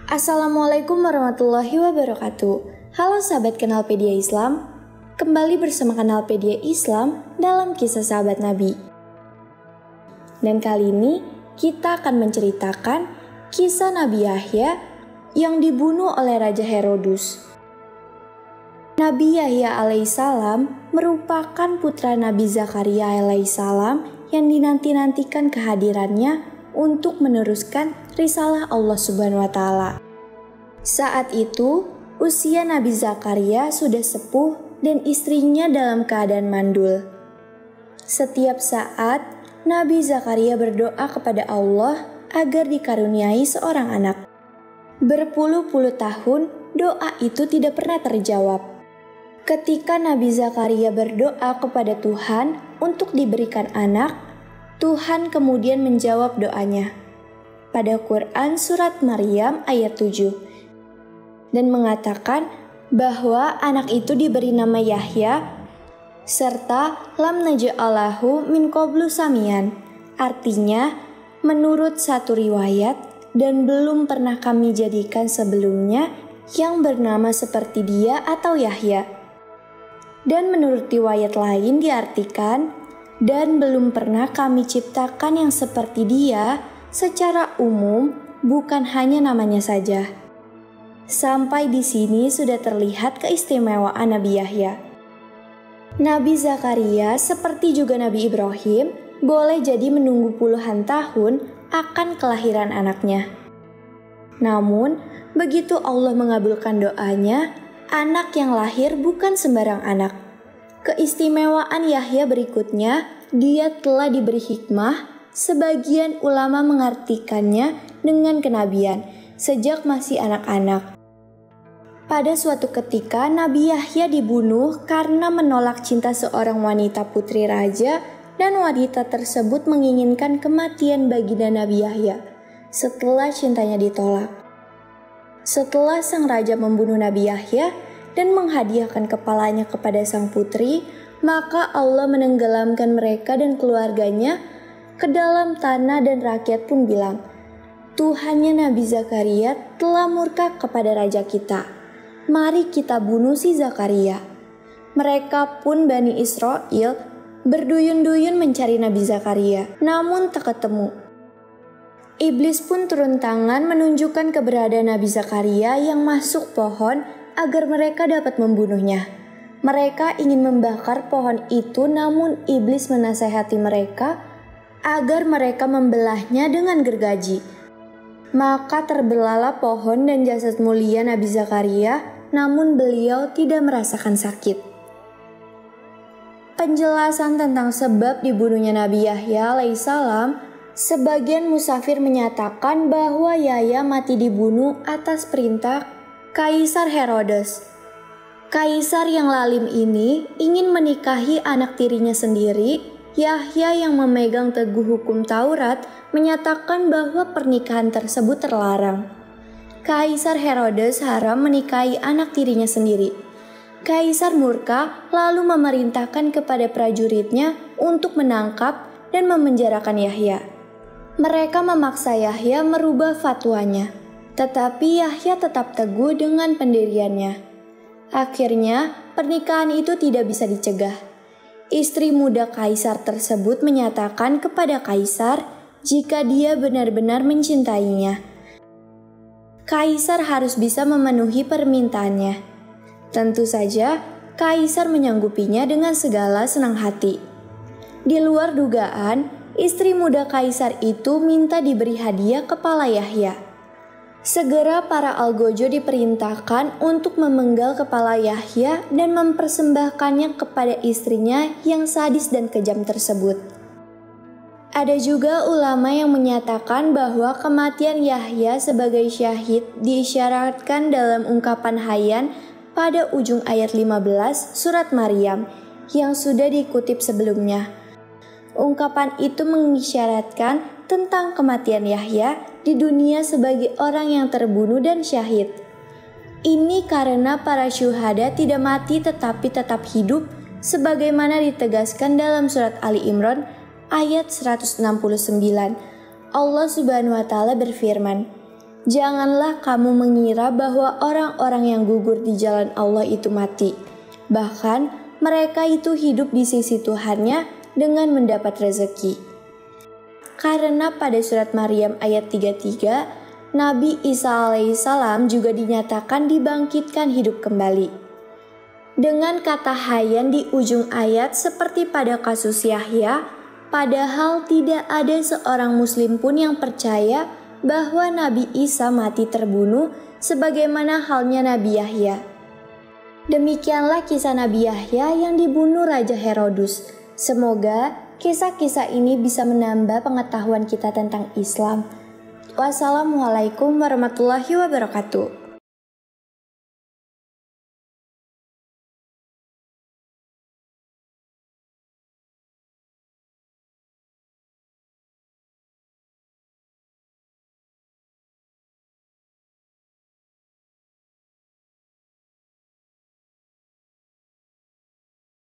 Assalamualaikum warahmatullahi wabarakatuh. Halo sahabat Kenalpedia Islam, kembali bersama Kenalpedia Islam dalam kisah sahabat Nabi. Dan kali ini kita akan menceritakan kisah Nabi Yahya yang dibunuh oleh Raja Herodus. Nabi Yahya alaihissalam merupakan putra Nabi Zakaria alaihissalam yang dinanti-nantikan kehadirannya untuk meneruskan risalah Allah Subhanahu wa Ta'ala. Saat itu, usia Nabi Zakaria sudah sepuh dan istrinya dalam keadaan mandul. Setiap saat, Nabi Zakaria berdoa kepada Allah agar dikaruniai seorang anak. Berpuluh-puluh tahun, doa itu tidak pernah terjawab. Ketika Nabi Zakaria berdoa kepada Tuhan untuk diberikan anak, Tuhan kemudian menjawab doanya pada Quran surat Maryam ayat 7 dan mengatakan bahwa anak itu diberi nama Yahya serta lam naj'alahu min qablu samian, artinya menurut satu riwayat dan belum pernah kami jadikan sebelumnya yang bernama seperti dia atau Yahya, dan menurut riwayat lain diartikan dan belum pernah kami ciptakan yang seperti dia secara umum, bukan hanya namanya saja. Sampai di sini sudah terlihat keistimewaan Nabi Yahya. Nabi Zakaria seperti juga Nabi Ibrahim boleh jadi menunggu puluhan tahun akan kelahiran anaknya. Namun, begitu Allah mengabulkan doanya, anak yang lahir bukan sembarang anak. Keistimewaan Yahya berikutnya, dia telah diberi hikmah. Sebagian ulama mengartikannya dengan kenabian sejak masih anak-anak. Pada suatu ketika, Nabi Yahya dibunuh karena menolak cinta seorang wanita putri raja, dan wanita tersebut menginginkan kematian baginda Nabi Yahya setelah cintanya ditolak. Setelah sang raja membunuh Nabi Yahya dan menghadiahkan kepalanya kepada sang putri, maka Allah menenggelamkan mereka dan keluarganya ke dalam tanah, dan rakyat pun bilang, Tuhannya Nabi Zakaria telah murka kepada raja kita. Mari kita bunuh si Zakaria. Mereka pun Bani Israel berduyun-duyun mencari Nabi Zakaria, namun tak ketemu. Iblis pun turun tangan menunjukkan keberadaan Nabi Zakaria yang masuk pohon agar mereka dapat membunuhnya. Mereka ingin membakar pohon itu, namun iblis menasihati mereka agar mereka membelahnya dengan gergaji. Maka terbelahlah pohon dan jasad mulia Nabi Zakaria, namun beliau tidak merasakan sakit. Penjelasan tentang sebab dibunuhnya Nabi Yahya alaihissalam, sebagian musafir menyatakan bahwa Yahya mati dibunuh atas perintah Kaisar Herodes. Kaisar yang lalim ini ingin menikahi anak tirinya sendiri. Yahya yang memegang teguh hukum Taurat menyatakan bahwa pernikahan tersebut terlarang. Kaisar Herodes haram menikahi anak tirinya sendiri. Kaisar murka lalu memerintahkan kepada prajuritnya untuk menangkap dan memenjarakan Yahya. Mereka memaksa Yahya merubah fatwanya, tetapi Yahya tetap teguh dengan pendiriannya. Akhirnya, pernikahan itu tidak bisa dicegah. Istri muda Kaisar tersebut menyatakan kepada Kaisar jika dia benar-benar mencintainya. Kaisar harus bisa memenuhi permintaannya. Tentu saja, Kaisar menyanggupinya dengan segala senang hati. Di luar dugaan, istri muda Kaisar itu minta diberi hadiah kepala Yahya. Segera para algojo diperintahkan untuk memenggal kepala Yahya dan mempersembahkannya kepada istrinya yang sadis dan kejam tersebut. Ada juga ulama yang menyatakan bahwa kematian Yahya sebagai syahid diisyaratkan dalam ungkapan Hayyan pada ujung ayat 15 surat Maryam yang sudah dikutip sebelumnya. Ungkapan itu mengisyaratkan tentang kematian Yahya di dunia sebagai orang yang terbunuh dan syahid. Ini karena para syuhada tidak mati tetapi tetap hidup sebagaimana ditegaskan dalam surat Ali Imran ayat 169. Allah Subhanahu wa taala berfirman, "Janganlah kamu mengira bahwa orang-orang yang gugur di jalan Allah itu mati. Bahkan mereka itu hidup di sisi Tuhannya dengan mendapat rezeki." Karena pada surat Maryam ayat 33, Nabi Isa alaihissalam juga dinyatakan dibangkitkan hidup kembali. Dengan kata hayan di ujung ayat seperti pada kasus Yahya, padahal tidak ada seorang muslim pun yang percaya bahwa Nabi Isa mati terbunuh sebagaimana halnya Nabi Yahya. Demikianlah kisah Nabi Yahya yang dibunuh Raja Herodus. Semoga kisah-kisah ini bisa menambah pengetahuan kita tentang Islam. Wassalamualaikum warahmatullahi wabarakatuh.